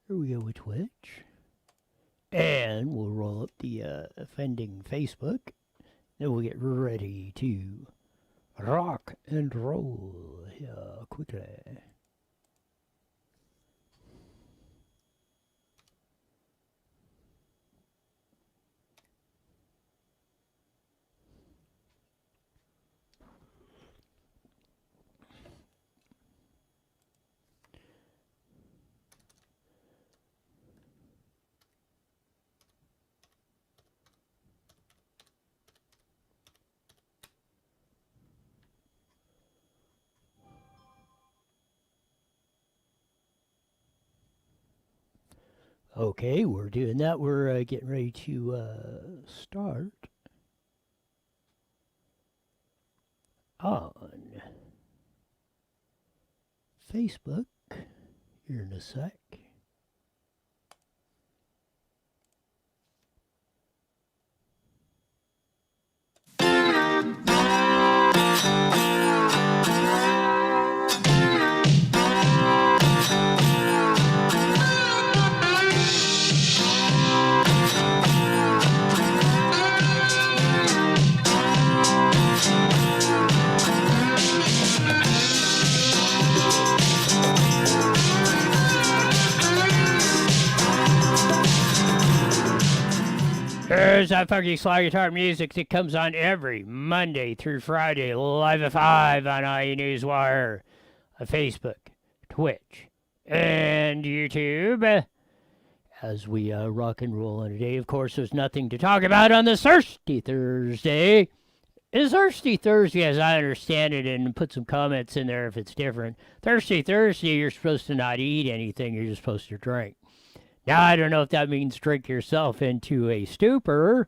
Here we go with Twitch. And we'll roll up the offending Facebook. Then we'll get ready to rock and roll here quickly. Okay, we're doing that. We're getting ready to start on Facebook here in a sec. There's that funky slide guitar music that comes on every Monday through Friday, live at 5 on Newswire, Facebook, Twitch, and YouTube. As we rock and roll on today, of course, there's nothing to talk about on this Thirsty Thursday. It's Thirsty Thursday, as I understand it, and put some comments in there if it's different. Thirsty Thursday, you're supposed to not eat anything, you're just supposed to drink. Now, I don't know if that means drink yourself into a stupor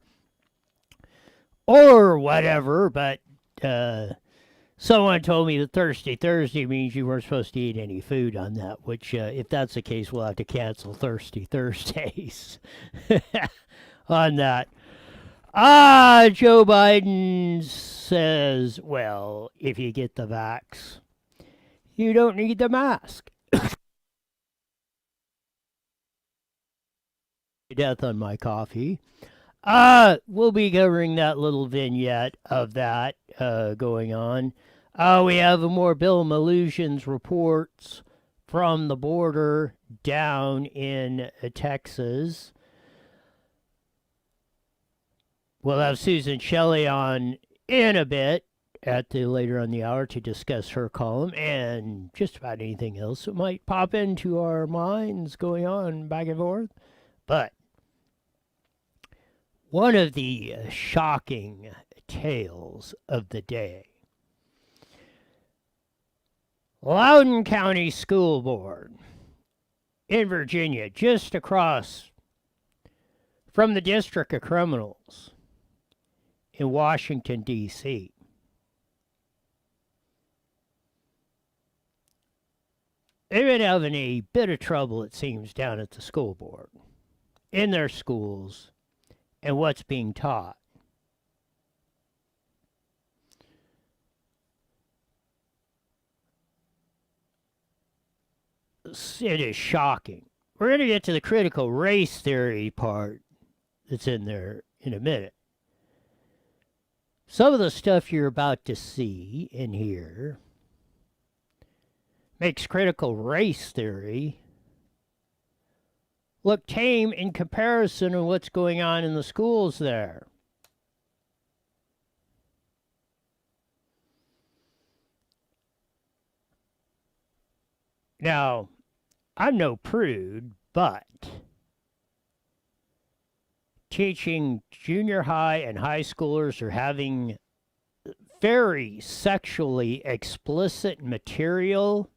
or whatever, but someone told me that Thirsty Thursday means you weren't supposed to eat any food on that, which, if that's the case, we'll have to cancel Thirsty Thursdays on that. Joe Biden says, well, if you get the vax, you don't need the mask. Death on my coffee. We'll be covering that little vignette of that going on. We have more Bill Malusian's reports from the border down in Texas. We'll have Susan Shelley on in a bit later on the hour to discuss her column and just about anything else that might pop into our minds going on back and forth. But one of the shocking tales of the day. Loudoun County School Board in Virginia, just across from the District of Criminals in Washington, D.C. They've been having a bit of trouble, it seems, down at the school board, in their schools, and what's being taught. It is shocking. We're going to get to the critical race theory part that's in there in a minute. Some of the stuff you're about to see and hear makes critical race theory look tame in comparison to what's going on in the schools there. Now, I'm no prude, but teaching junior high and high schoolers are having very sexually explicit material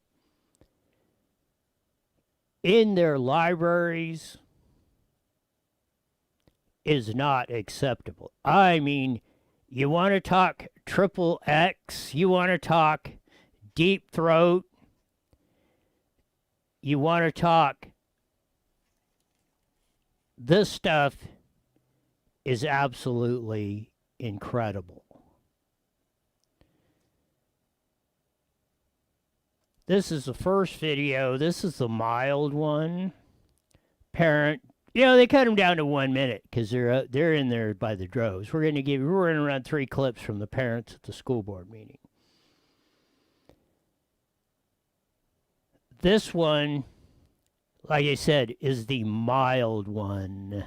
in their libraries is not acceptable. I mean, you want to talk triple X, you want to talk deep throat, you want to talk, this stuff is absolutely incredible. This is the first video. This is the mild one. parent. You know, they cut them down to 1 minute because they're in there by the droves. We're going to run 3 clips from the parents at the school board meeting. This one, like I said, is the mild one.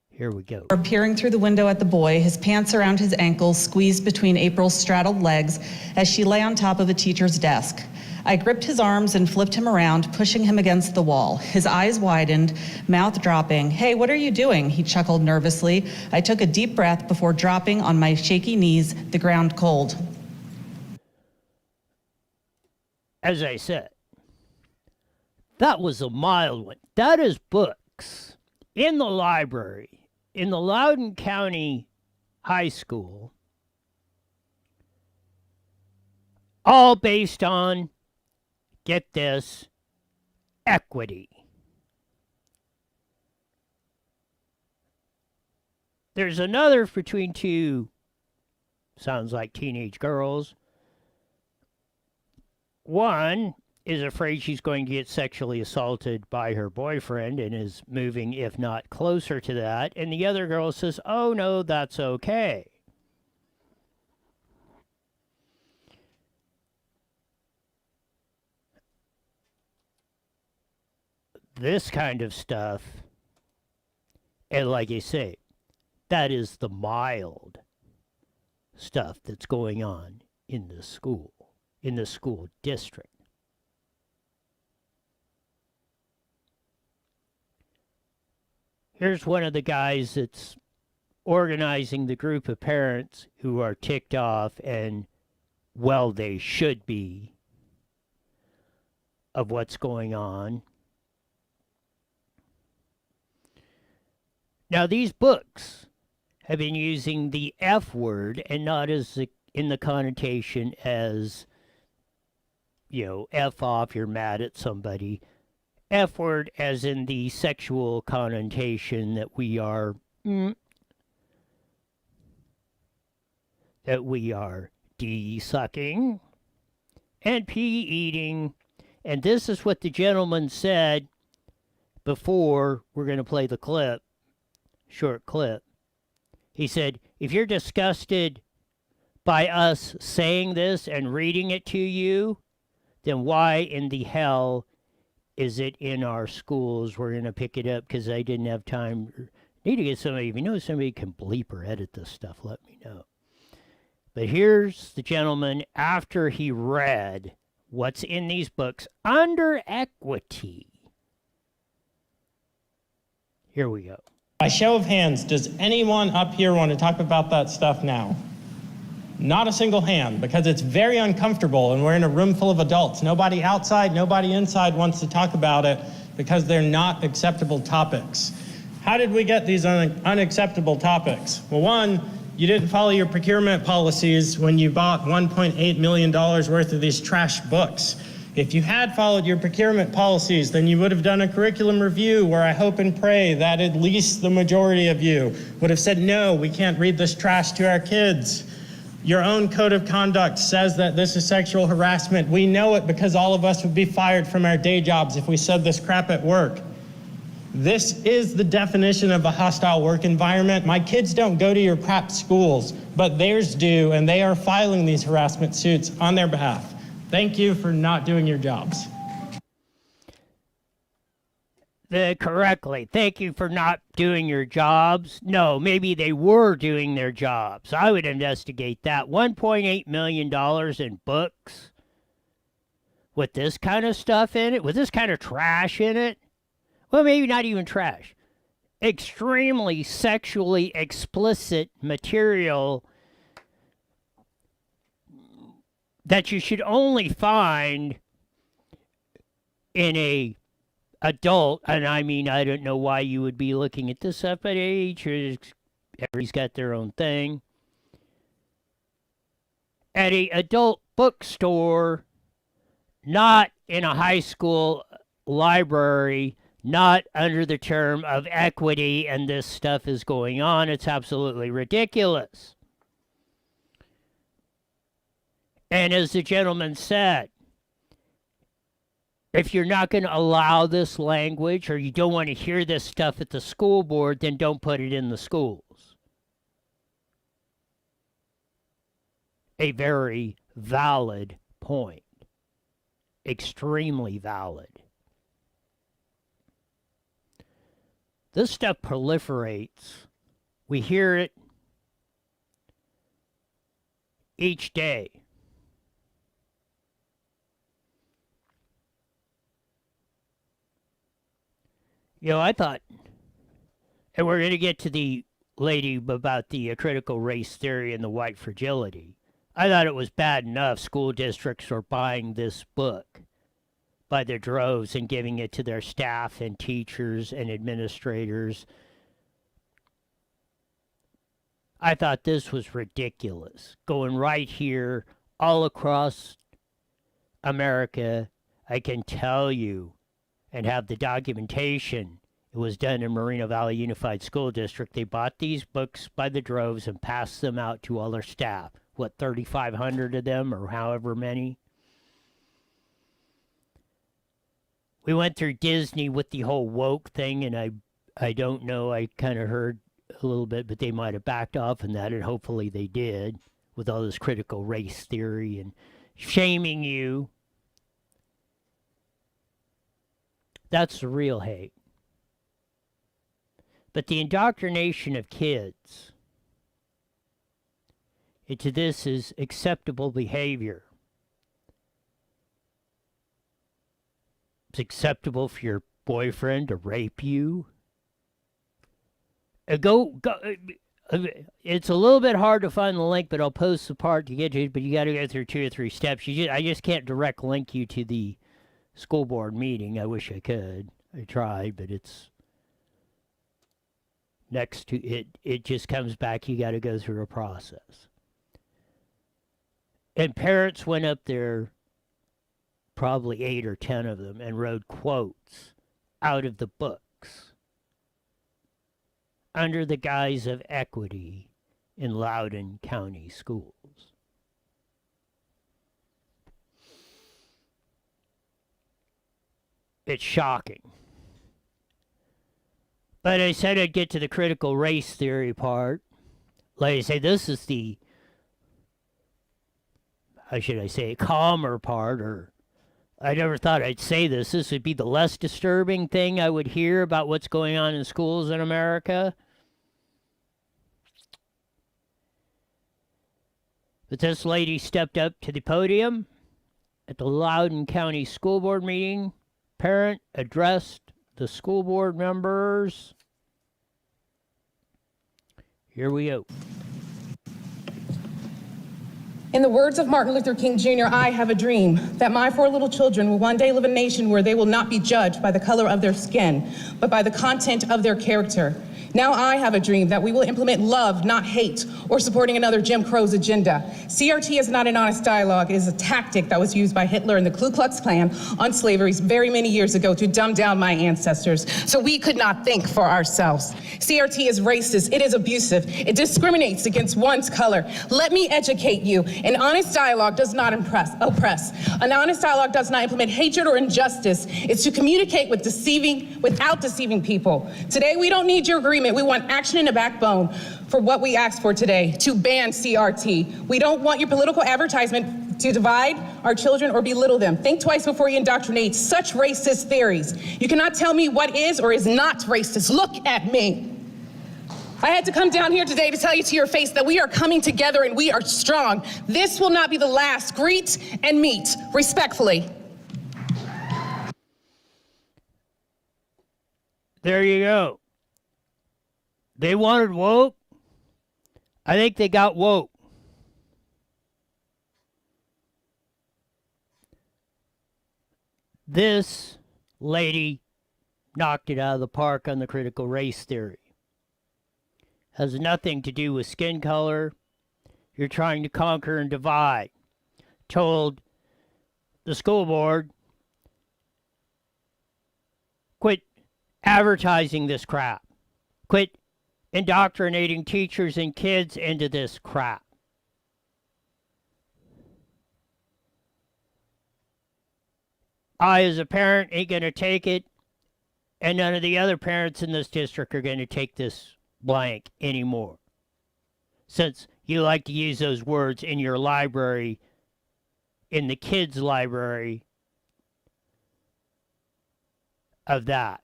Here we go. Peering through the window at the boy, his pants around his ankles, squeezed between April's straddled legs as she lay on top of a teacher's desk. I gripped his arms and flipped him around, pushing him against the wall. His eyes widened, mouth dropping. "Hey, what are you doing?" He chuckled nervously. I took a deep breath before dropping on my shaky knees, the ground cold. As I said, that was a mild one. That is books in the library in the Loudoun County High School, all based on, get this, equity. There's another between 2, sounds like teenage girls. One is afraid she's going to get sexually assaulted by her boyfriend and is moving, if not closer to that. And the other girl says, "Oh no, that's okay." This kind of stuff, and like I say, that is the mild stuff that's going on in the school district. Here's one of the guys that's organizing the group of parents who are ticked off, and, well, they should be, of what's going on. Now, these books have been using the F word, and not as in the connotation as, you know, F off, you're mad at somebody. F word as in the sexual connotation that we are D-sucking and P-eating. And this is what the gentleman said before we're going to play the clip, short clip. He said, "If you're disgusted by us saying this and reading it to you, then why in the hell is it in our schools?" We're going to pick it up because I didn't have time. Need to get somebody, if you know somebody can bleep or edit this stuff, let me know. But here's the gentleman after he read what's in these books under equity. Here we go. By show of hands, does anyone up here want to talk about that stuff now? Not a single hand, because it's very uncomfortable and we're in a room full of adults. Nobody outside, nobody inside wants to talk about it because they're not acceptable topics. How did we get these unacceptable topics? Well, one, you didn't follow your procurement policies when you bought $1.8 million worth of these trash books. If you had followed your procurement policies, then you would have done a curriculum review where I hope and pray that at least the majority of you would have said, no, we can't read this trash to our kids. Your own code of conduct says that this is sexual harassment. We know it because all of us would be fired from our day jobs if we said this crap at work. This is the definition of a hostile work environment. My kids don't go to your crap schools, but theirs do, and they are filing these harassment suits on their behalf. Thank you for not doing your jobs. Correctly. Thank you for not doing your jobs. No, maybe they were doing their jobs. I would investigate that. $1.8 million in books with this kind of stuff in it, with this kind of trash in it. Well, maybe not even trash. Extremely sexually explicit material that you should only find in a adult, and I mean, I don't know why you would be looking at this up at age. Everybody's got their own thing. At a adult bookstore, not in a high school library, not under the term of equity, and this stuff is going on. It's absolutely ridiculous. And as the gentleman said, If you're not going to allow this language or you don't want to hear this stuff at the school board, then don't put it in the schools. A very valid point. Extremely valid. This stuff proliferates. We hear it each day. You know, I thought, and we're going to get to the lady about the critical race theory and the white fragility. I thought it was bad enough school districts were buying this book by the droves and giving it to their staff and teachers and administrators. I thought this was ridiculous. Going right here, all across America, I can tell you, and have the documentation. It was done in Moreno Valley Unified School District. They bought these books by the droves and passed them out to all their staff. What, 3,500 of them or however many? We went through Disney with the whole woke thing, and I don't know, I kind of heard a little bit, but they might have backed off on that, and hopefully they did, with all this critical race theory and shaming you. That's the real hate. But the indoctrination of kids into this is acceptable behavior. It's acceptable for your boyfriend to rape you. It's a little bit hard to find the link, but I'll post the part to get to it, but you got to go through 2 or 3 steps. I just can't direct link you to the school board meeting. I wish I could. I tried, but it's next to it. It just comes back. You got to go through a process. And parents went up there, probably 8 or 10 of them, and wrote quotes out of the books under the guise of equity in Loudoun County schools. It's shocking. But I said I'd get to the critical race theory part. Like I say, this is the, how should I say, calmer part, or I never thought I'd say this. This would be the less disturbing thing I would hear about what's going on in schools in America. But this lady stepped up to the podium at the Loudoun County School Board meeting. Parent addressed the school board members. Here we go. In the words of Martin Luther King Jr., I have a dream that my 4 little children will one day live in a nation where they will not be judged by the color of their skin, but by the content of their character. Now I have a dream that we will implement love, not hate, or supporting another Jim Crow's agenda. CRT is not an honest dialogue. It is a tactic that was used by Hitler and the Ku Klux Klan on slavery very many years ago to dumb down my ancestors, so we could not think for ourselves. CRT is racist. It is abusive. It discriminates against one's color. Let me educate you. An honest dialogue does not oppress. An honest dialogue does not implement hatred or injustice. It's to communicate without deceiving people. Today, we don't need your agreement. We want action and a backbone for what we asked for today, to ban CRT. We don't want your political advertisement to divide our children or belittle them. Think twice before you indoctrinate such racist theories. You cannot tell me what is or is not racist. Look at me. I had to come down here today to tell you to your face that we are coming together and we are strong. This will not be the last. Greet and meet respectfully. There you go. They wanted woke. I think they got woke. This lady knocked it out of the park on the critical race theory. Has nothing to do with skin color. You're trying to conquer and divide. Told the school board, quit advertising this crap. Quit indoctrinating teachers and kids into this crap. I, as a parent, ain't going to take it, and none of the other parents in this district are going to take this blank anymore. Since you like to use those words in your library, in the kids' library of that.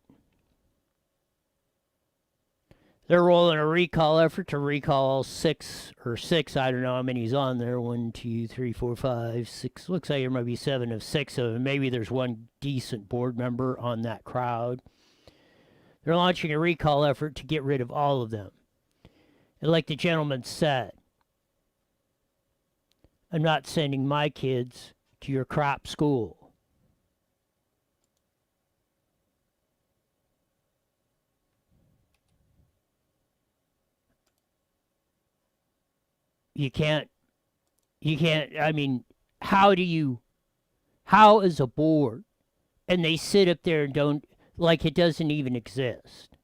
They're rolling a recall effort to recall six, I don't know how many's on there. 1, 2, 3, 4, 5, 6. Looks like there might be 7 of 6 of them. Maybe there's one decent board member on that crowd. They're launching a recall effort to get rid of all of them. And like the gentleman said, I'm not sending my kids to your crap school. You can't, I mean, how is a board, and they sit up there and don't, like it doesn't even exist.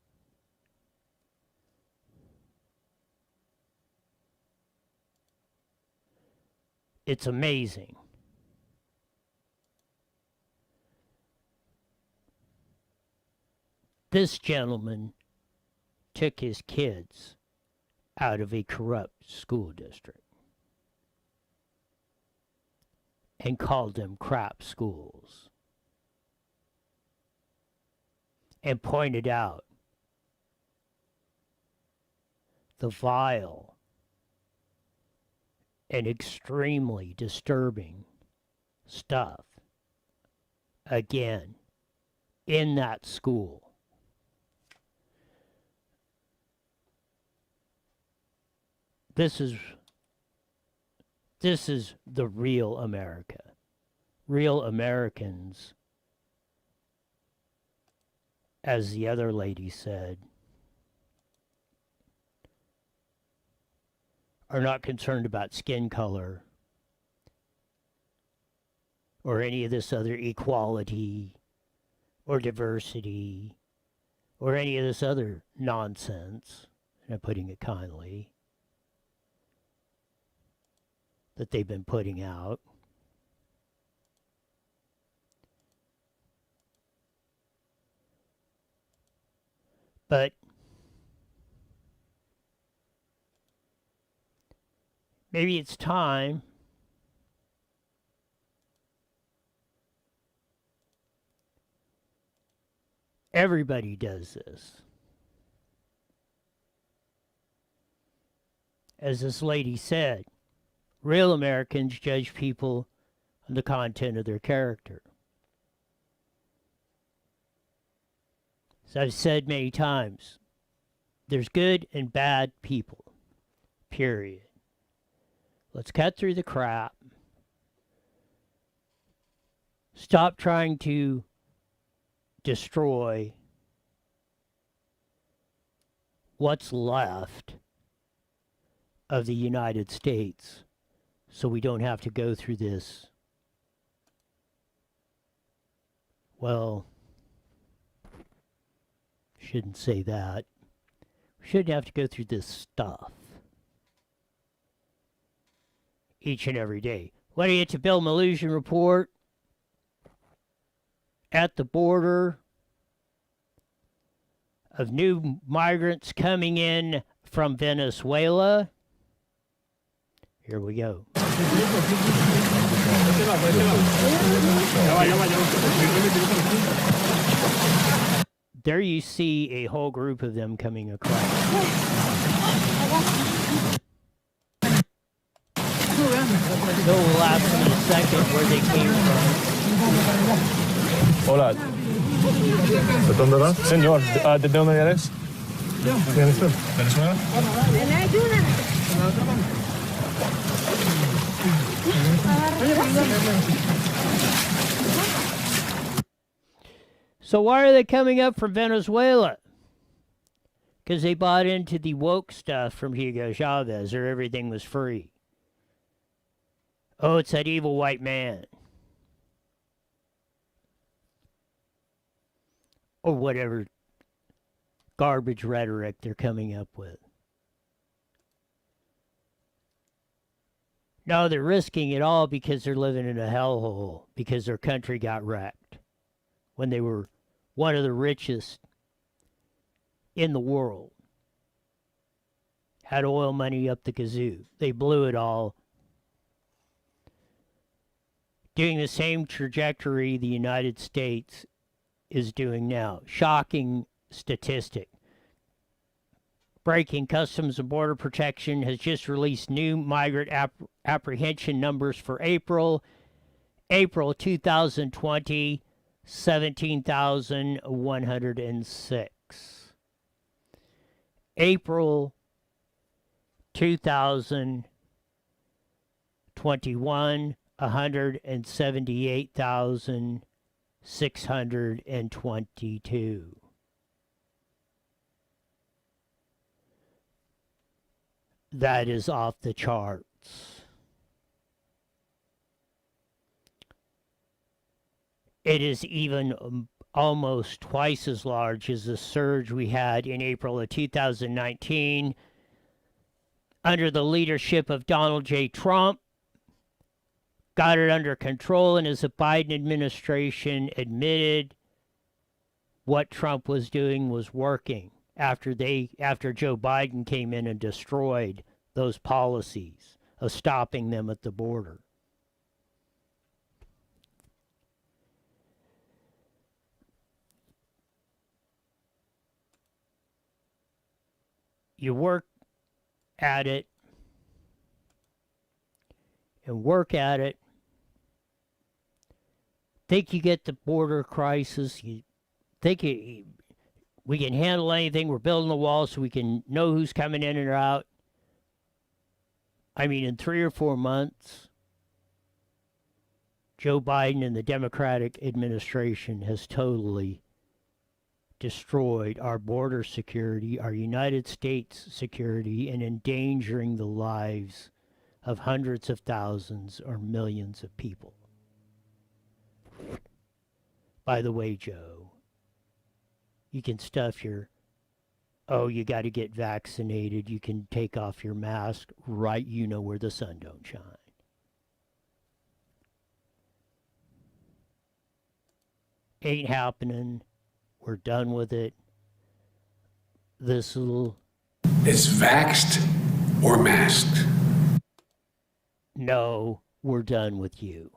It's amazing. This gentleman took his kids out of a corrupt school district and called them crap schools and pointed out the vile and extremely disturbing stuff again in that school. This is the real America. Real Americans, as the other lady said, are not concerned about skin color or any of this other equality or diversity or any of this other nonsense, and I'm putting it kindly, that they've been putting out. But maybe it's time everybody does this. As this lady said, real Americans judge people on the content of their character. As I've said many times, there's good and bad people, period. Let's cut through the crap. Stop trying to destroy what's left of the United States so we don't have to go through this, well, shouldn't say that. We shouldn't have to go through this stuff each and every day. When I get to Bill Malusian report at the border of new migrants coming in from Venezuela. Here we go. There you see a whole group of them coming across. They'll ask them in a second where they came from. Hola. ¿De dónde vas? Señor, ¿de dónde eres? ¿Venezuela? So why are they coming up from Venezuela? Because they bought into the woke stuff from Hugo Chavez, or everything was free. Oh, it's that evil white man. Or whatever garbage rhetoric they're coming up with. No, they're risking it all because they're living in a hellhole, because their country got wrecked. when they were one of the richest in the world. Had oil money up the kazoo. They blew it all. Doing the same trajectory the United States is doing now. Shocking statistic. Breaking Customs and Border Protection has just released new migrant apprehension numbers for April. April 2020, 17,106. April 2021, 178,622. That is off the charts. It is even almost twice as large as the surge we had in April of 2019 under the leadership of Donald J. Trump. Got it under control, and as the Biden administration admitted what Trump was doing was working after Joe Biden came in and destroyed those policies of stopping them at the border. You work at it and work at it. Think you get the border crisis. You think we can handle anything. We're building a wall so we can know who's coming in and out. I mean, in 3 or 4 months, Joe Biden and the Democratic administration has totally destroyed our border security, our United States security, and endangering the lives of hundreds of thousands or millions of people. By the way, Joe, you can stuff your, you got to get vaccinated, you can take off your mask, right, you know where the sun don't shine. Ain't happening. We're done with it. This'll... It's vaxxed or masked. No, we're done with you.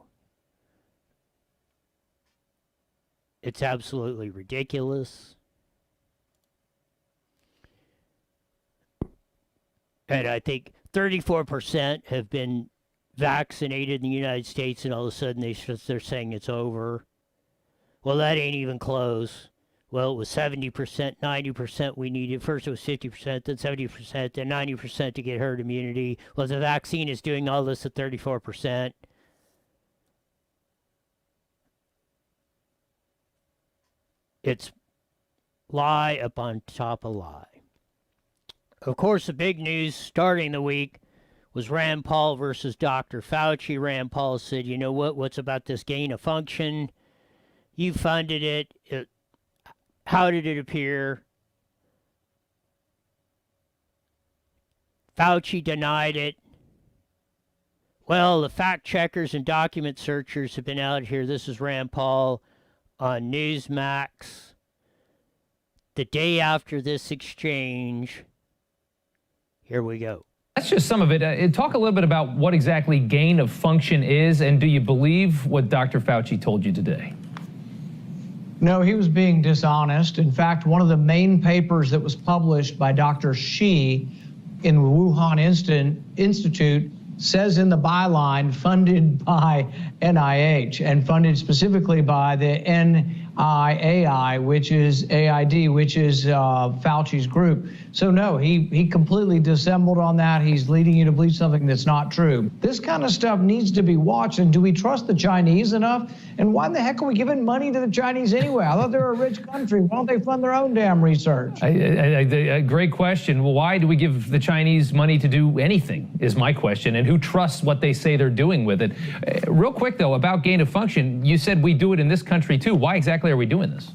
It's absolutely ridiculous. And I think 34% have been vaccinated in the United States, and all of a sudden they're saying it's over. Well, that ain't even close. Well, it was 70%, 90% we needed. First it was 50%, then 70%, then 90% to get herd immunity. Well, the vaccine is doing all this at 34%. It's lie upon top of lie. Of course, the big news starting the week was Rand Paul versus Dr. Fauci. Rand Paul said, you know what? What's about this gain of function? You funded it. How did it appear? Fauci denied it. Well, the fact checkers and document searchers have been out here. This is Rand Paul on Newsmax. The day after this exchange, here we go. That's just some of it. Talk a little bit about what exactly gain of function is, and do you believe what Dr. Fauci told you today? No, he was being dishonest. In fact, one of the main papers that was published by Dr. Shi in the Wuhan Institute says in the byline, funded by NIH and funded specifically by the NIAI, which is AID, which is Fauci's group. So no, he completely dissembled on that. He's leading you to believe something that's not true. This kind of stuff needs to be watched. And do we trust the Chinese enough? And why in the heck are we giving money to the Chinese anyway? I thought they're a rich country. Why don't they fund their own damn research? A great question. Well, why do we give the Chinese money to do anything is my question. And who trusts what they say they're doing with it? Real quick, though, about gain of function, you said we do it in this country, too. Why exactly are we doing this?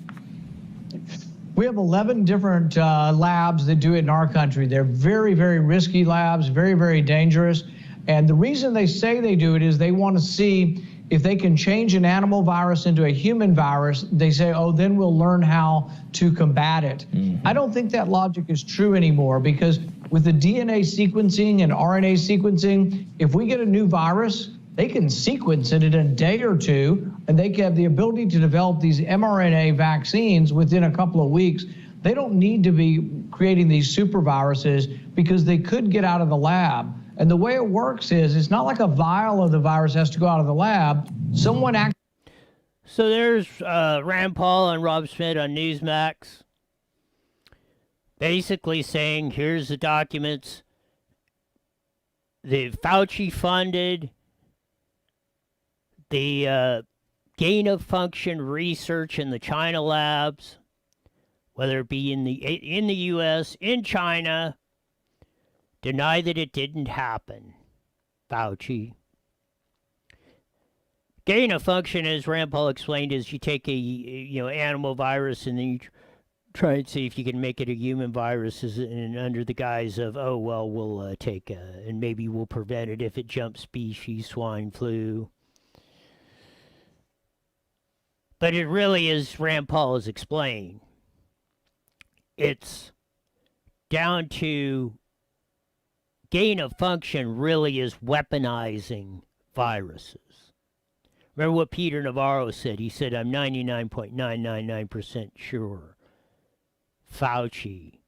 We have 11 different labs that do it in our country. They're very, very risky labs, very, very dangerous. And the reason they say they do it is they want to see if they can change an animal virus into a human virus, they say, oh, then we'll learn how to combat it. I don't think that logic is true anymore, because with the DNA sequencing and RNA sequencing, if we get a new virus, they can sequence it in a day or two, and they can have the ability to develop these mRNA vaccines within a couple of weeks. They don't need to be creating these super viruses because they could get out of the lab. And the way it works is, it's not like a vial of the virus has to go out of the lab. So there's Rand Paul and Rob Schmidt on Newsmax, basically saying, here's the documents. The Fauci funded the gain of function research in the China labs, whether it be in the U.S., in China. Deny that it didn't happen, Fauci. Gain of function, as Rand Paul explained, is you take a animal virus and then you try and see if you can make it a human virus, and under the guise of, oh well, we'll take and maybe we'll prevent it if it jumps species, swine flu. But it really is, Rand Paul has explained, it's down to gain of function really is weaponizing viruses. Remember what Peter Navarro said? He said, I'm 99.999% sure Fauci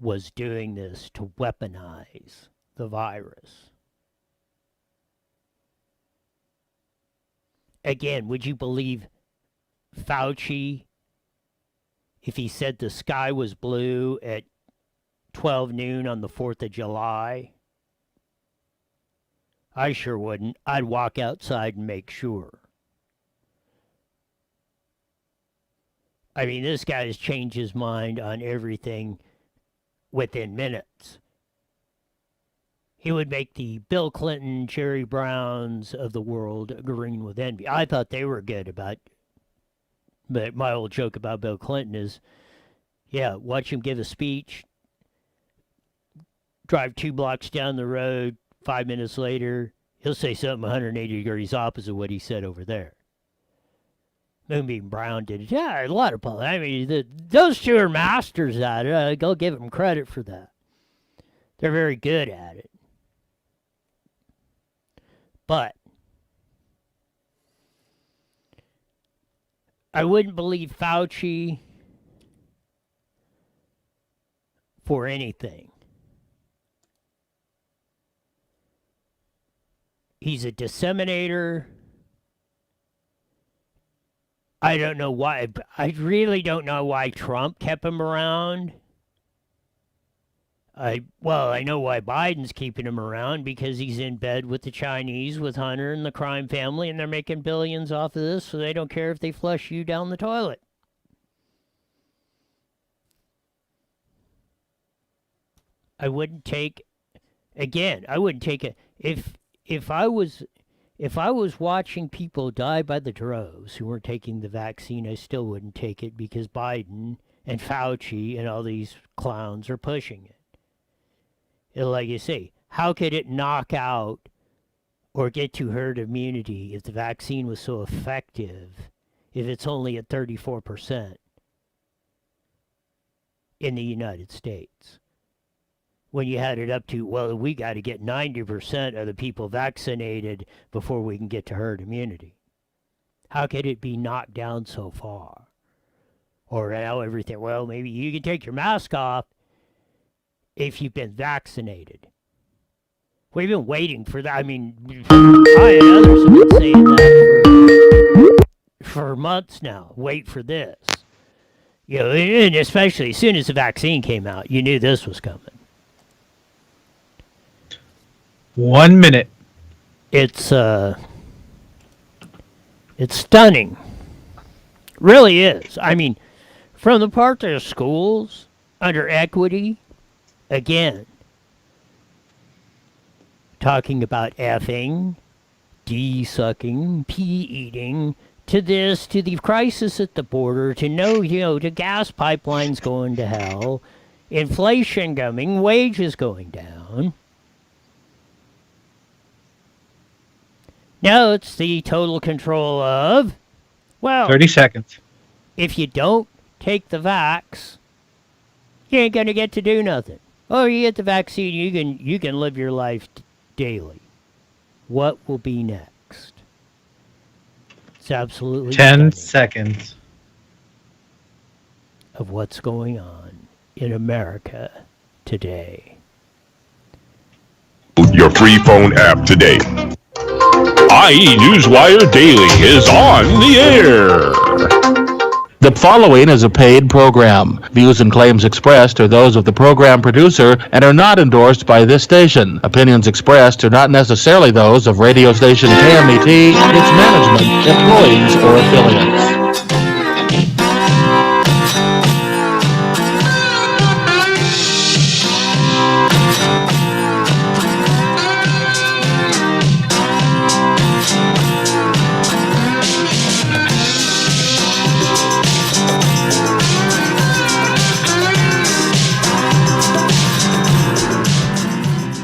was doing this to weaponize the virus. Again, would you believe Fauci if he said the sky was blue at 12 noon on the 4th of July? I sure wouldn't. I'd walk outside and make sure. I mean, this guy has changed his mind on everything within minutes. He would make the Bill Clinton, Jerry Browns of the world green with envy. I thought they were good about, but my old joke about Bill Clinton is, yeah, watch him give a speech, drive 2 blocks down the road, 5 minutes later, he'll say something 180 degrees opposite what he said over there. Moonbeam Brown did it. Yeah, a lot of politics. I mean, those two are masters at it. I'll give them credit for that. They're very good at it. But I wouldn't believe Fauci for anything. He's a disseminator. I don't know why. I really don't know why Trump kept him around. I know why Biden's keeping him around, because he's in bed with the Chinese, with Hunter and the crime family, and they're making billions off of this, so they don't care if they flush you down the toilet. I wouldn't take it. If I was watching people die by the droves who weren't taking the vaccine, I still wouldn't take it, because Biden and Fauci and all these clowns are pushing it. Like you say, how could it knock out or get to herd immunity if the vaccine was so effective, if it's only at 34% in the United States? When you had it up to, well, we got to get 90% of the people vaccinated before we can get to herd immunity. How could it be knocked down so far? Or now everything, well, maybe you can take your mask off if you've been vaccinated. We've been waiting for that. I mean, I and others have been saying that for months now. Wait for this. You know, and especially as soon as the vaccine came out, you knew this was coming. 1 minute. It's stunning. Really is. I mean, from the part of schools under equity, again, talking about effing, D-sucking, pee-eating, to this, to the crisis at the border, to to gas pipelines going to hell, inflation coming, wages going down. No, it's the total control of, well, 30 seconds. if you don't take the vax, you ain't gonna get to do nothing. Oh, you get the vaccine, you can live your life daily. What will be next? It's absolutely 10 stunning seconds. of what's going on in America today. Your free phone app today. IE Newswire Daily is on the air. The following is a paid program. Views and claims expressed are those of the program producer and are not endorsed by this station. Opinions expressed are not necessarily those of radio station KMET, its management, employees, or affiliates.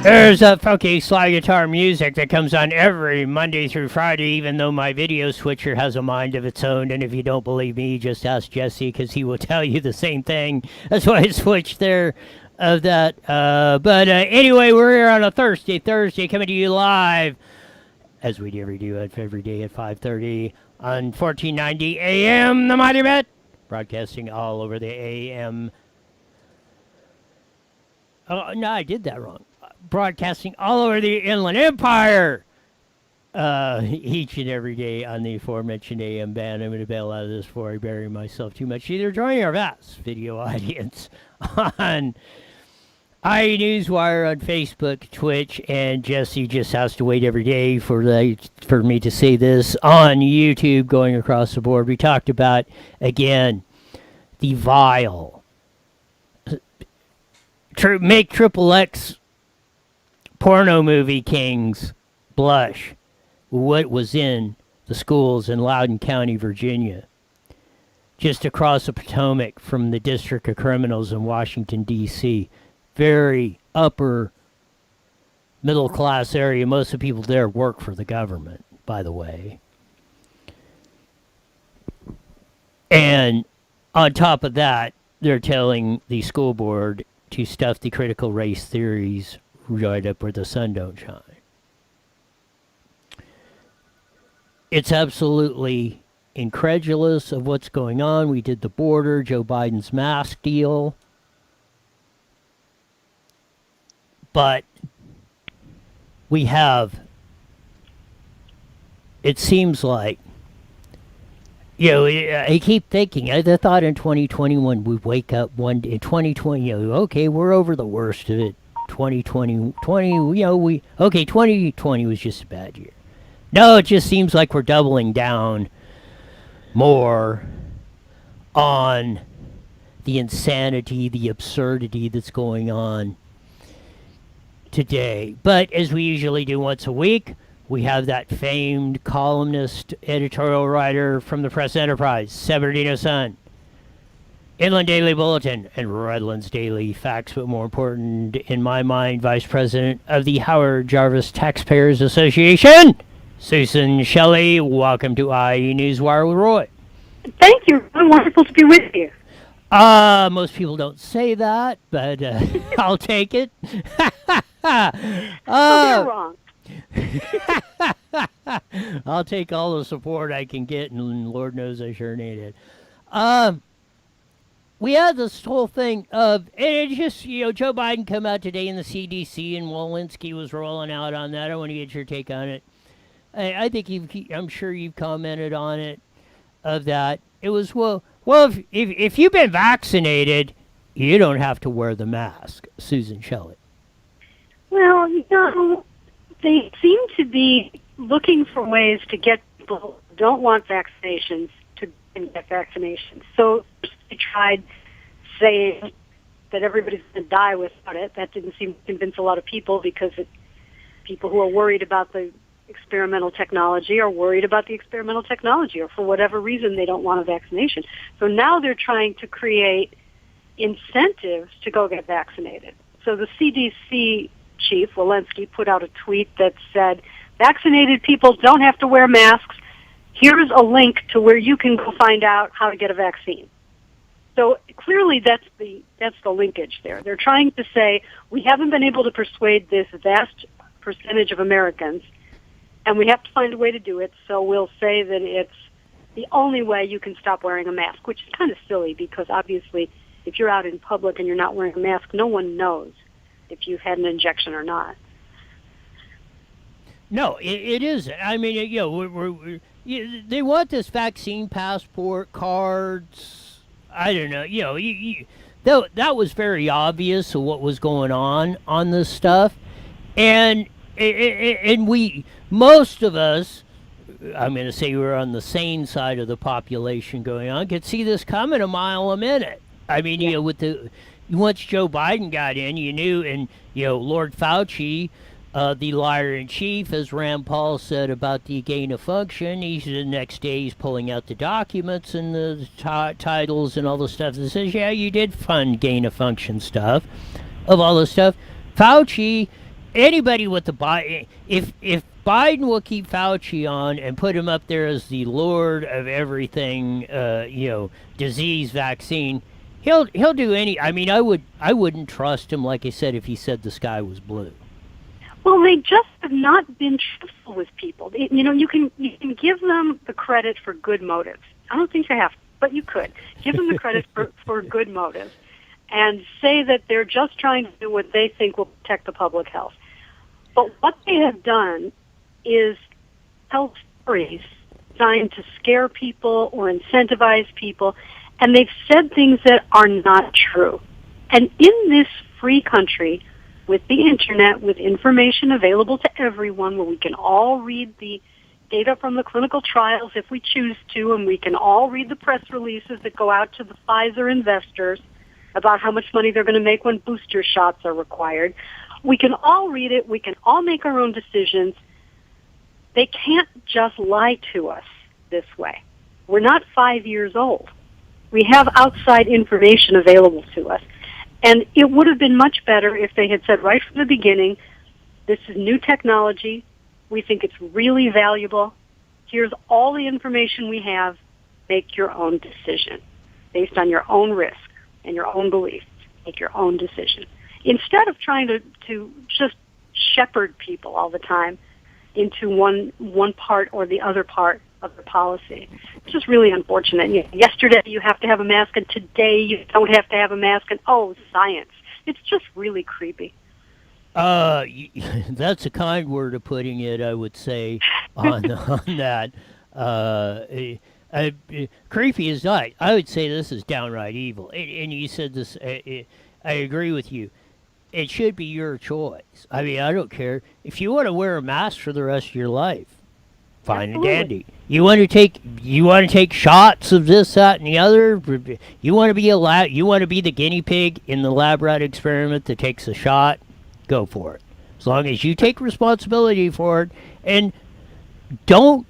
There's funky slide guitar music that comes on every Monday through Friday, even though my video switcher has a mind of its own. And if you don't believe me, just ask Jesse, because he will tell you the same thing. That's why I switched there of that. But anyway, we're here on a Thursday coming to you live, as we do every day at 5:30 on 1490 AM, the Mighty Met, broadcasting all over the AM. Oh, no, I did that wrong. Broadcasting all over the Inland Empire each and every day on the aforementioned AM band. I'm going to bail out of this before I bury myself too much. Either joining our vast video audience on iNewswire on Facebook, Twitch, and Jesse just has to wait every day for me to say this on YouTube going across the board. We talked about, again, the vile make Triple X porno movie kings blush what was in the schools in Loudoun County, Virginia, just across the Potomac from the District of Criminals in Washington, D.C. Very upper middle class area. Most of the people there work for the government, by the way. And on top of that, they're telling the school board to stuff the critical race theories right up where the sun don't shine. It's absolutely incredulous of what's going on. We did the border, Joe Biden's mask deal. But we have, it seems like, you know, I keep thinking, I thought in 2021 we'd wake up one day, in 2020, you know, okay, we're over the worst of it. 2020, 2020 was just a bad year. No, it just seems like we're doubling down more on the insanity, the absurdity that's going on today. But as we usually do once a week, we have that famed columnist, editorial writer from the Press Enterprise, San Bernardino Sun, Inland Daily Bulletin, and Redlands Daily Facts, but more important, in my mind, Vice President of the Howard Jarvis Taxpayers Association, Susan Shelley. Welcome to IE Newswire with Roy. Thank you. It's wonderful to be with you. Most people don't say that, but I'll take it. They're wrong. I'll take all the support I can get, and Lord knows I sure need it. We had this whole thing of, and it just, you know, Joe Biden come out today in the CDC, and Walensky was rolling out on that. I want to get your take on it. I think I'm sure you've commented on it, of that. It was, well, if you've been vaccinated, you don't have to wear the mask, Susan Shelley. Well, you know, they seem to be looking for ways to get people who don't want vaccinations to get vaccinations. So they tried saying that everybody's going to die without it. That didn't seem to convince a lot of people, because people who are worried about the experimental technology are worried about the experimental technology, or for whatever reason they don't want a vaccination. So now they're trying to create incentives to go get vaccinated. So the CDC chief, Walensky, put out a tweet that said vaccinated people don't have to wear masks. Here's a link to where you can go find out how to get a vaccine. So clearly that's the linkage there. They're trying to say, we haven't been able to persuade this vast percentage of Americans, and we have to find a way to do it, so we'll say that it's the only way you can stop wearing a mask, which is kind of silly because obviously if you're out in public and you're not wearing a mask, no one knows if you've had an injection or not. No, it isn't. I mean, they want this vaccine passport cards. I don't know. That was very obvious of what was going on this stuff, and most of us, I'm going to say we're on the sane side of the population going on, could see this coming a mile a minute. I mean, once Joe Biden got in, you knew, and Lord Fauci, the liar-in-chief, as Rand Paul said about the gain of function, the next day he's pulling out the documents and the titles and all the stuff that says, yeah, you did fund gain of function stuff, of all this stuff. Fauci, anybody with the Biden, if Biden will keep Fauci on and put him up there as the lord of everything, disease, vaccine, he'll do any. I mean, I wouldn't trust him, like I said, if he said the sky was blue. Well, they just have not been truthful with people. You can give them the credit for good motives. I don't think you have to, but you could give them the credit for good motives, and say that they're just trying to do what they think will protect the public health. But what they have done is tell stories designed to scare people or incentivize people, and they've said things that are not true. And in this free country, with the internet, with information available to everyone, where we can all read the data from the clinical trials if we choose to, and we can all read the press releases that go out to the Pfizer investors about how much money they're going to make when booster shots are required. We can all read it. We can all make our own decisions. They can't just lie to us this way. We're not 5 years old. We have outside information available to us. And it would have been much better if they had said right from the beginning, this is new technology. We think it's really valuable. Here's all the information we have. Make your own decision based on your own risk and your own beliefs. Make your own decision. Instead of trying to just shepherd people all the time into one part or the other part of the policy. It's just really unfortunate. Yesterday you have to have a mask, and today you don't have to have a mask, and science. It's just really creepy. That's a kind word of putting it, I would say, on that. Creepy is not. I would say this is downright evil. And you said this, I agree with you. It should be your choice. I mean, I don't care. If you want to wear a mask for the rest of your life, fine and dandy. You want to take shots of this, that, and the other. You want to be You want to be the guinea pig in the lab rat experiment that takes a shot. Go for it. As long as you take responsibility for it, and don't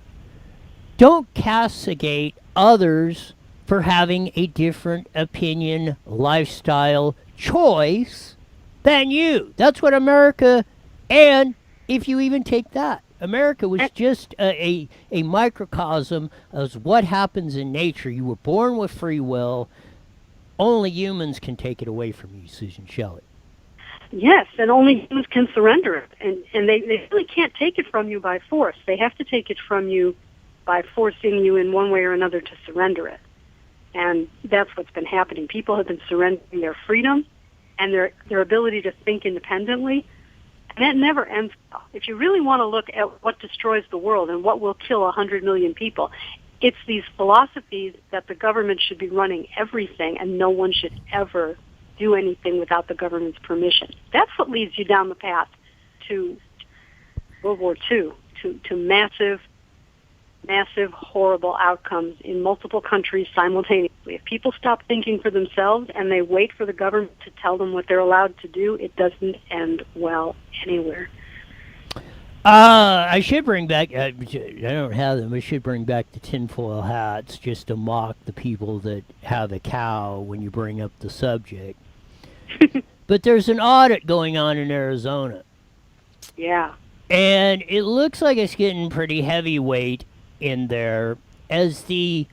castigate others for having a different opinion, lifestyle, choice than you. That's what America, and if you even take that, America was just a microcosm of what happens in nature. You were born with free will. Only humans can take it away from you, Susan Shelley. Yes, and only humans can surrender it. And they really can't take it from you by force. They have to take it from you by forcing you in one way or another to surrender it. And that's what's been happening. People have been surrendering their freedom and their ability to think independently. And that never ends well. If you really want to look at what destroys the world and what will kill 100 million people, it's these philosophies that the government should be running everything and no one should ever do anything without the government's permission. That's what leads you down the path to World War II, to massive, horrible outcomes in multiple countries simultaneously. If people stop thinking for themselves and they wait for the government to tell them what they're allowed to do, it doesn't end well anywhere. I should bring back, I don't have them, I should bring back the tinfoil hats just to mock the people that have a cow when you bring up the subject. But there's an audit going on in Arizona. Yeah. And it looks like it's getting pretty heavyweight in there as the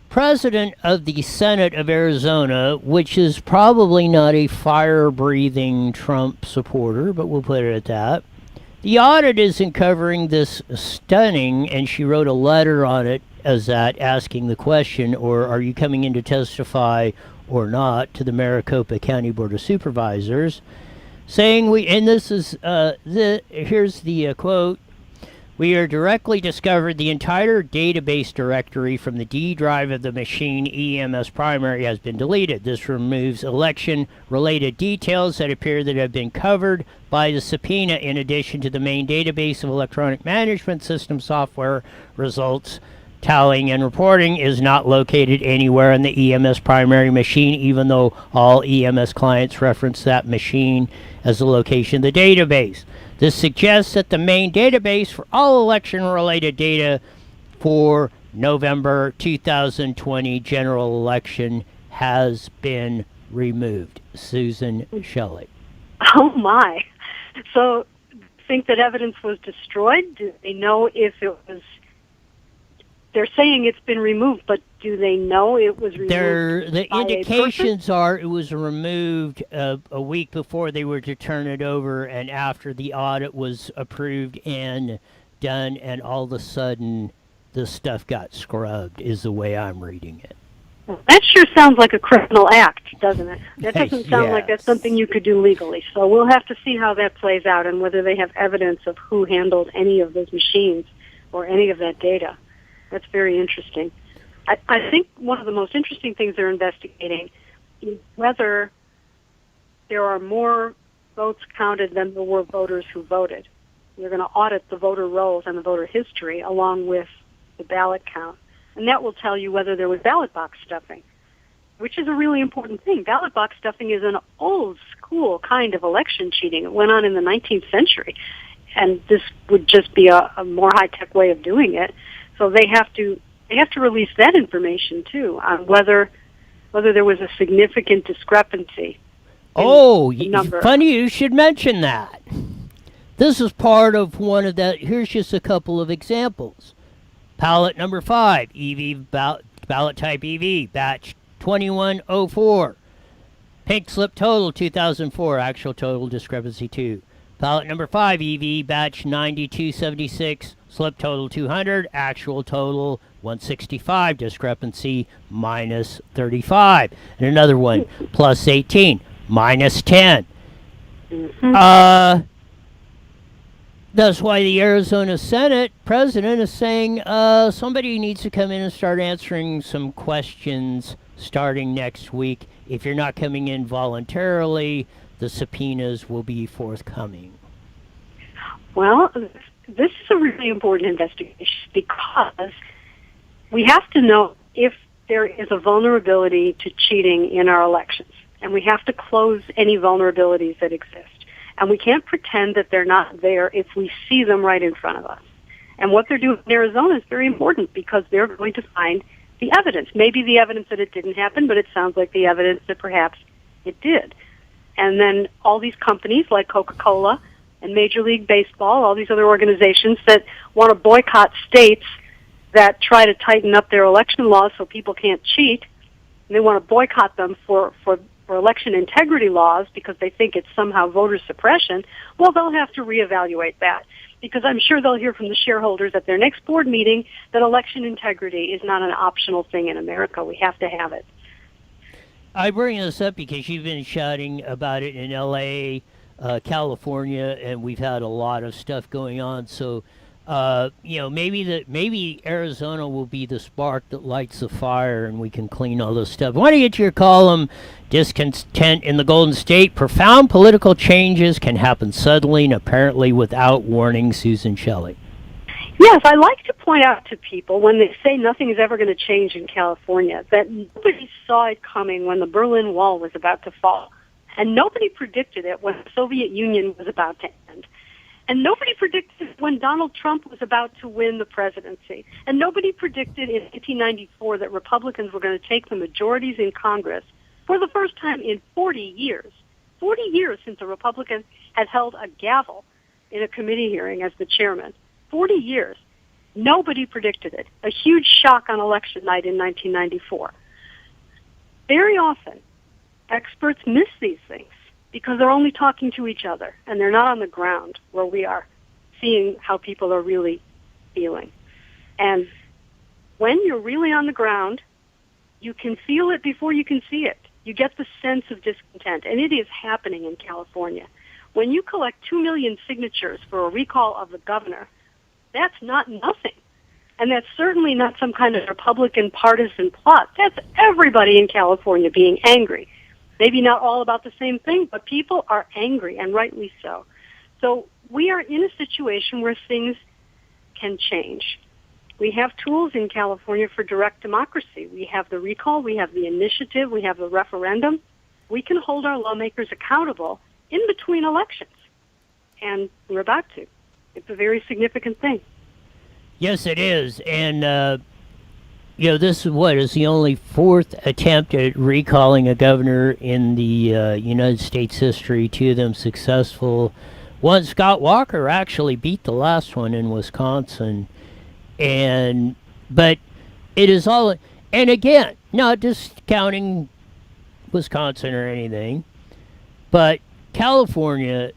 president of the Senate of Arizona, which is probably not a fire-breathing Trump supporter, but we'll put it at that. The audit isn't covering this stunning, and she wrote a letter on it as that, asking the question, or are you coming in to testify or not, to the Maricopa County Board of Supervisors, saying and this is, here's the quote, "We are directly discovered the entire database directory from the D drive of the machine EMS primary has been deleted. This removes election-related details that appear that have been covered by the subpoena. In addition to the main database of electronic management system software, results tallying and reporting is not located anywhere in the EMS primary machine, even though all EMS clients reference that machine as the location of the database. This suggests that the main database for all election-related data for November 2020 general election has been removed." Susan Shelley. Oh, my. So, think that evidence was destroyed? Do they know if it was... They're saying it's been removed, but do they know it was removed? The indications are it was removed a week before they were to turn it over, and after the audit was approved and done, and all of a sudden the stuff got scrubbed, is the way I'm reading it. That sure sounds like a criminal act, doesn't it? That doesn't sound like that's something you could do legally. So we'll have to see how that plays out and whether they have evidence of who handled any of those machines or any of that data. That's very interesting. I think one of the most interesting things they're investigating is whether there are more votes counted than there were voters who voted. They're going to audit the voter rolls and the voter history along with the ballot count. And that will tell you whether there was ballot box stuffing, which is a really important thing. Ballot box stuffing is an old school kind of election cheating. It went on in the 19th century. And this would just be a more high-tech way of doing it. So they have to release that information too on whether there was a significant discrepancy. Oh, funny you should mention that. This is part of one of that. Here's just a couple of examples. Ballot number 5, EV ballot type EV, batch 2104. Pink slip total 2004, actual total discrepancy 2. Ballot number 5, EV batch 9276. Slip total 200, actual total 165, discrepancy minus 35. And another one, plus 18, minus 10. Mm-hmm. That's why the Arizona Senate president is saying somebody needs to come in and start answering some questions starting next week. If you're not coming in voluntarily, the subpoenas will be forthcoming. Well, this is a really important investigation because we have to know if there is a vulnerability to cheating in our elections, and we have to close any vulnerabilities that exist. And we can't pretend that they're not there if we see them right in front of us. And what they're doing in Arizona is very important because they're going to find the evidence. Maybe the evidence that it didn't happen, but it sounds like the evidence that perhaps it did. And then all these companies like Coca-Cola and Major League Baseball, all these other organizations that want to boycott states that try to tighten up their election laws so people can't cheat, and they want to boycott them for election integrity laws because they think it's somehow voter suppression, well, they'll have to reevaluate that because I'm sure they'll hear from the shareholders at their next board meeting that election integrity is not an optional thing in America. We have to have it. I bring this up because you've been shouting about it in L.A., California, and we've had a lot of stuff going on. So, maybe Arizona will be the spark that lights the fire, and we can clean all this stuff. I want to get to your column, Discontent in the Golden State. Profound political changes can happen suddenly and apparently without warning. Susan Shelley. Yes, I like to point out to people when they say nothing is ever going to change in California that nobody saw it coming when the Berlin Wall was about to fall. And nobody predicted it when the Soviet Union was about to end. And nobody predicted it when Donald Trump was about to win the presidency. And nobody predicted in 1994 that Republicans were going to take the majorities in Congress for the first time in 40 years. 40 years since a Republican has held a gavel in a committee hearing as the chairman. 40 years. Nobody predicted it. A huge shock on election night in 1994. Very often, experts miss these things because they're only talking to each other, and they're not on the ground where we are seeing how people are really feeling. And when you're really on the ground, you can feel it before you can see it. You get the sense of discontent, and it is happening in California. When you collect 2 million signatures for a recall of the governor, that's not nothing. And that's certainly not some kind of Republican partisan plot. That's everybody in California being angry. Maybe not all about the same thing, but people are angry, and rightly so. So we are in a situation where things can change. We have tools in California for direct democracy. We have the recall, we have the initiative, we have the referendum. We can hold our lawmakers accountable in between elections, and we're about to. It's a very significant thing. Yes, it is. And, this is the only fourth attempt at recalling a governor in the United States history, 2 of them successful. One, Scott Walker, actually beat the last one in Wisconsin. But it is all, and again, not discounting Wisconsin or anything, but California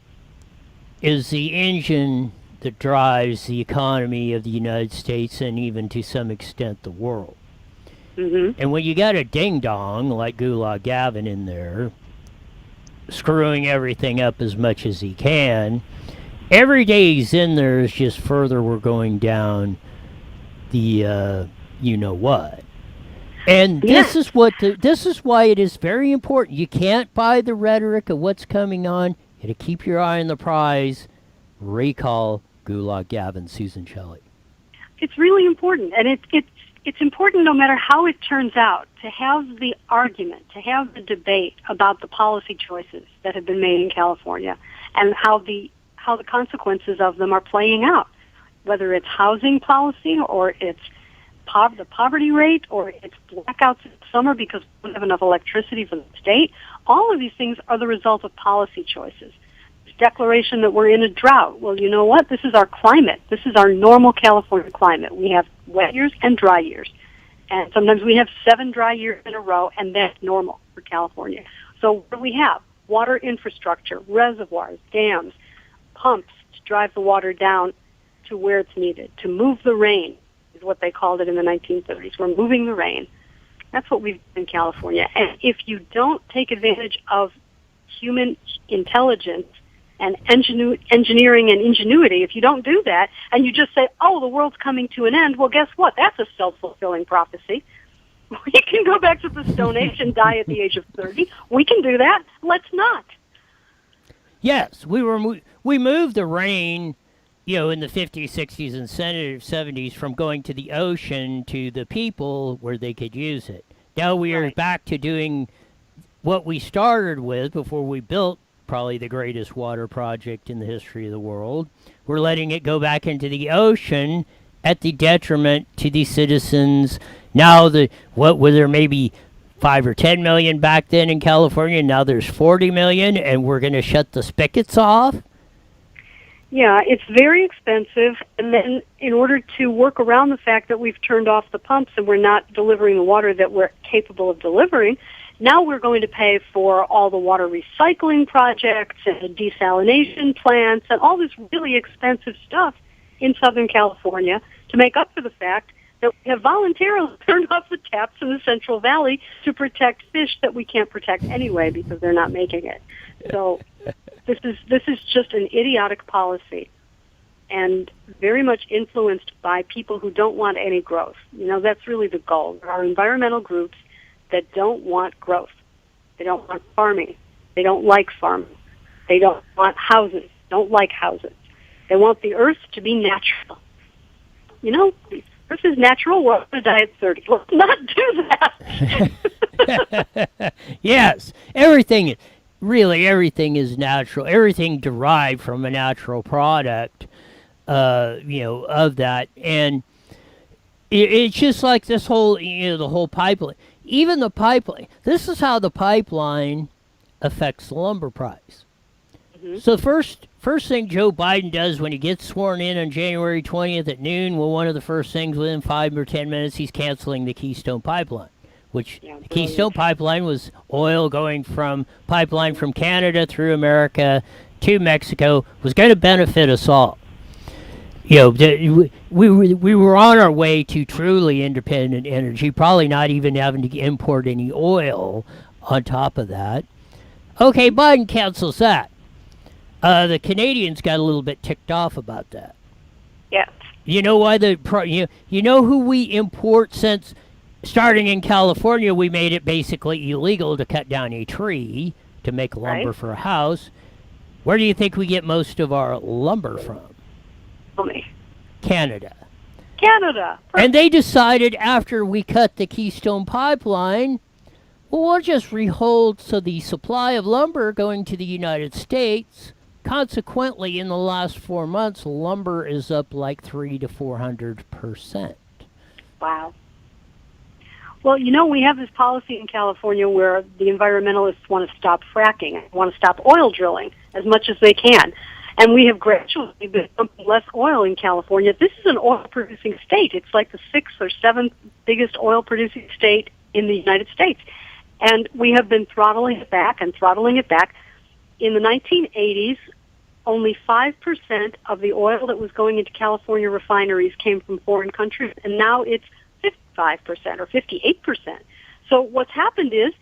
is the engine that drives the economy of the United States and even to some extent the world. Mm-hmm. And when you got a ding-dong like Gulag Gavin in there, screwing everything up as much as he can, every day he's in there is just further we're going down the you-know-what. And this is why it is very important. You can't buy the rhetoric of what's coming on. You got to keep your eye on the prize. Recall Gulag Gavin, Susan Shelley. It's really important, and it's important no matter how it turns out to have the argument, to have the debate about the policy choices that have been made in California and how the consequences of them are playing out, whether it's housing policy or it's the poverty rate or it's blackouts in the summer because we don't have enough electricity for the state. All of these things are the result of policy choices. Declaration that we're in a drought. Well, you know what? This is our climate. This is our normal California climate. We have wet years and dry years. And sometimes we have 7 dry years in a row, and that's normal for California. So what do we have? Water infrastructure, reservoirs, dams, pumps to drive the water down to where it's needed, to move the rain is what they called it in the 1930s. We're moving the rain. That's what we've done in California. And if you don't take advantage of human intelligence and engineering and ingenuity, if you don't do that, and you just say, oh, the world's coming to an end, well, guess what? That's a self-fulfilling prophecy. We can go back to the Stone Age and die at the age of 30. We can do that. Let's not. Yes, we moved the rain, in the 50s, 60s, and 70s from going to the ocean to the people where they could use it. Now we are back to doing what we started with before we built probably the greatest water project in the history of the world. We're letting it go back into the ocean at the detriment to the citizens. Now, were there maybe 5 or 10 million back then in California? Now there's 40 million, and we're going to shut the spigots off? Yeah, it's very expensive, and then in order to work around the fact that we've turned off the pumps and we're not delivering the water that we're capable of delivering, now we're going to pay for all the water recycling projects and desalination plants and all this really expensive stuff in Southern California to make up for the fact that we have voluntarily turned off the taps in the Central Valley to protect fish that we can't protect anyway because they're not making it. So this is just an idiotic policy and very much influenced by people who don't want any growth. That's really the goal. There are environmental groups that don't want growth. They don't want farming. They don't like farming. They don't want houses. Don't like houses. They want the earth to be natural. The earth is natural. We're going to die at 30. Let's not do that. Yes. Everything is natural. Everything derived from a natural product, of that. And it's just like this whole, the whole pipeline. Even the pipeline. This is how the pipeline affects the lumber price. Mm-hmm. So first thing Joe Biden does when he gets sworn in on January 20th at noon, well, one of the first things within 5 or 10 minutes, he's canceling the Keystone Pipeline, which the Keystone Pipeline was oil going from pipeline from Canada through America to Mexico, was going to benefit us all. We were on our way to truly independent energy, probably not even having to import any oil on top of that. Okay, Biden cancels that. The Canadians got a little bit ticked off about that. Yes. You know why you know who we import since starting in California, we made it basically illegal to cut down a tree to make lumber for a house. Where do you think we get most of our lumber from? Tell me. Canada. Canada. And they decided after we cut the Keystone Pipeline, well, we'll just rehold so the supply of lumber going to the United States. Consequently, in the last 4 months, lumber is up like 300 to 400%. Wow. Well, we have this policy in California where the environmentalists want to stop fracking, want to stop oil drilling as much as they can. And we have gradually been pumping less oil in California. This is an oil-producing state. It's like the 6th or 7th biggest oil-producing state in the United States. And we have been throttling it back and throttling it back. In the 1980s, only 5% of the oil that was going into California refineries came from foreign countries, and now it's 55% or 58%. So what's happened is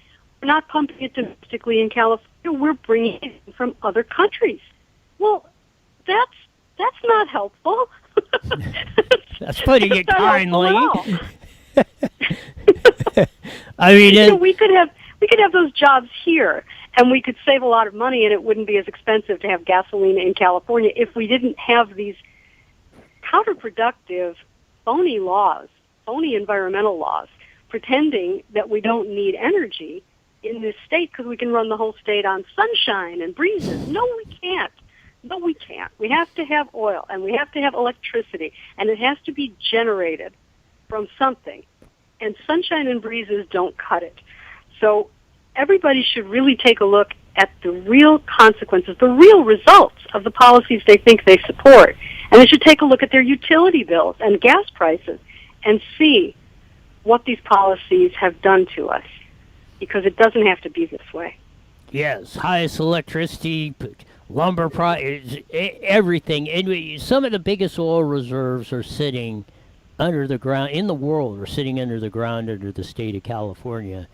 we're not pumping it domestically in California, we're bringing it in from other countries. Well, that's not helpful. That's putting it kindly. I mean, we could have those jobs here, and we could save a lot of money, and it wouldn't be as expensive to have gasoline in California if we didn't have these counterproductive, phony laws, phony environmental laws, pretending that we don't need energy in this state because we can run the whole state on sunshine and breezes. No, we can't. No, we can't. We have to have oil, and we have to have electricity, and it has to be generated from something. And sunshine and breezes don't cut it. So everybody should really take a look at the real consequences, the real results of the policies they think they support. And they should take a look at their utility bills and gas prices and see what these policies have done to us, because it doesn't have to be this way. Yes, highest electricity, lumber price, everything. And some of the biggest oil reserves are sitting under the ground in the world, are sitting under the ground under the state of California.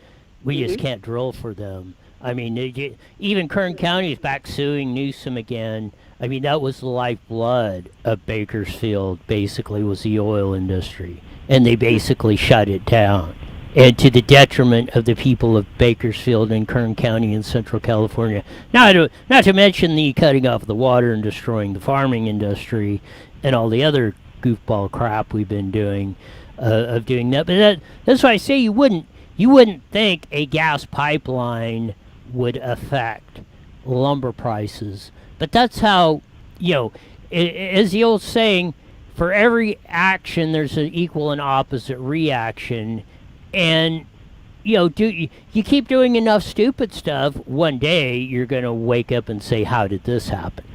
We just can't drill for them. I mean, even Kern County is back suing Newsom again. I mean, that was the lifeblood of Bakersfield, basically, was the oil industry. And they basically shut it down. And to the detriment of the people of Bakersfield and Kern County in Central California. Not to mention the cutting off the water and destroying the farming industry and all the other goofball crap we've been doing of doing that. But that's why I say you wouldn't think a gas pipeline would affect lumber prices. But that's how, as the old saying, for every action there's an equal and opposite reaction. And, you keep doing enough stupid stuff, one day you're going to wake up and say, how did this happen?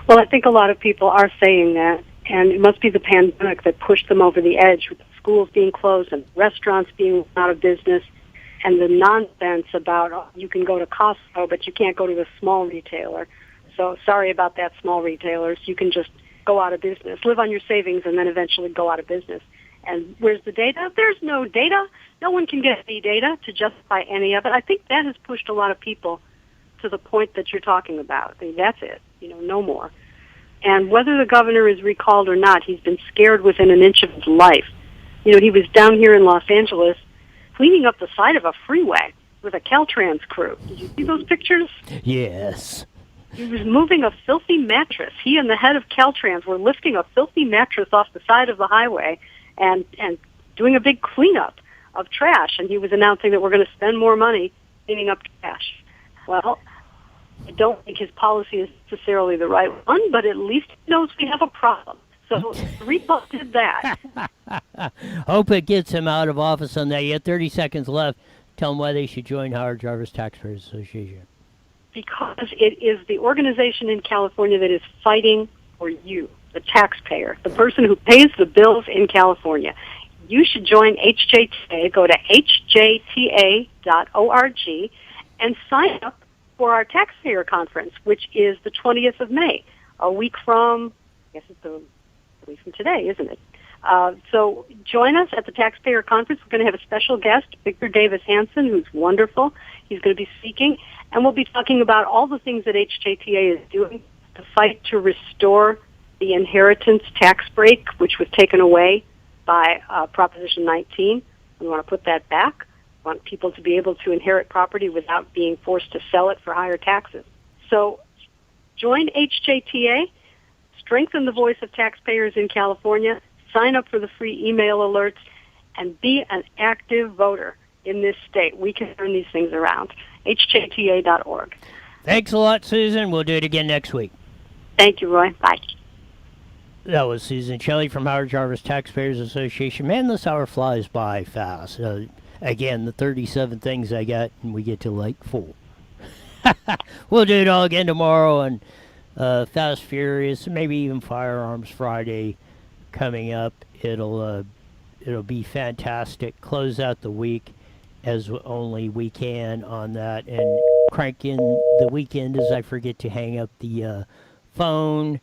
Well, I think a lot of people are saying that, and it must be the pandemic that pushed them over the edge, with schools being closed and restaurants being out of business, and the nonsense about you can go to Costco, but you can't go to the small retailer. So sorry about that, small retailers. You can just go out of business, live on your savings, and then eventually go out of business. And where's the data? There's no data. No one can get any data to justify any of it. I think that has pushed a lot of people to the point that you're talking about. I mean, that's it. No more. And whether the governor is recalled or not, he's been scared within an inch of his life. He was down here in Los Angeles cleaning up the side of a freeway with a Caltrans crew. Did you see those pictures? Yes. He was moving a filthy mattress. He and the head of Caltrans were lifting a filthy mattress off the side of the highway and doing a big cleanup of trash. And he was announcing that we're going to spend more money cleaning up trash. Well, I don't think his policy is necessarily the right one, but at least he knows we have a problem. So Repo did that. Hope it gets him out of office on that. You have 30 seconds left. Tell them why they should join Howard Jarvis Taxpayers Association. because it is the organization in California that is fighting for you, the taxpayer, the person who pays the bills in California. You should join HJTA. Go to hjta.org and sign up for our taxpayer conference, which is the 20th of May, a week from, I guess it's a week from today, isn't it? So join us at the taxpayer conference. We're going to have a special guest, Victor Davis Hanson, who's wonderful. He's going to be speaking, and we'll be talking about all the things that HJTA is doing to fight to restore the inheritance tax break, which was taken away by Proposition 19. We want to put that back. We want people to be able to inherit property without being forced to sell it for higher taxes. So join HJTA, strengthen the voice of taxpayers in California, sign up for the free email alerts, and be an active voter in this state. We can turn these things around. HJTA.org. Thanks a lot, Susan. We'll do it again next week. Thank you, Roy. Bye. That was Susan Shelley from Howard Jarvis Taxpayers Association. Man, this hour flies by fast. Again, the 37 things I got, and we get to like 4. We'll do it all again tomorrow on Fast Furious, maybe even Firearms Friday coming up. It'll be fantastic. Close out the week as only we can on that, and crank in the weekend as I forget to hang up the phone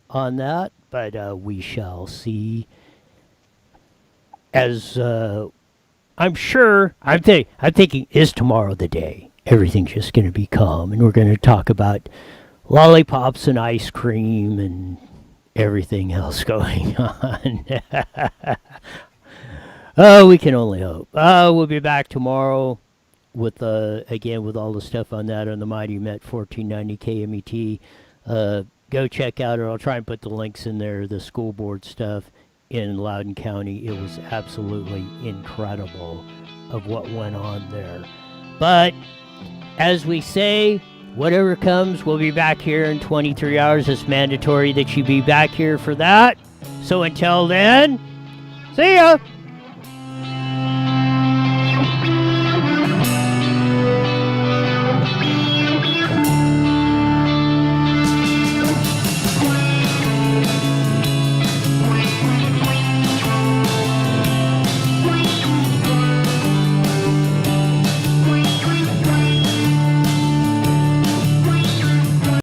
on that. But we shall see. As I'm sure, I'm thinking, is tomorrow the day? Everything's just going to be calm, and we're going to talk about lollipops and ice cream and everything else going on. Oh, we can only hope. We'll be back tomorrow with again with all the stuff on that on the Mighty Met 1490 KMET. Go check out it. I'll try and put the links in there. The school board stuff in Loudoun County. It was absolutely incredible of what went on there. But as we say, whatever comes, we'll be back here in 23 hours. It's mandatory that you be back here for that. So until then, see ya!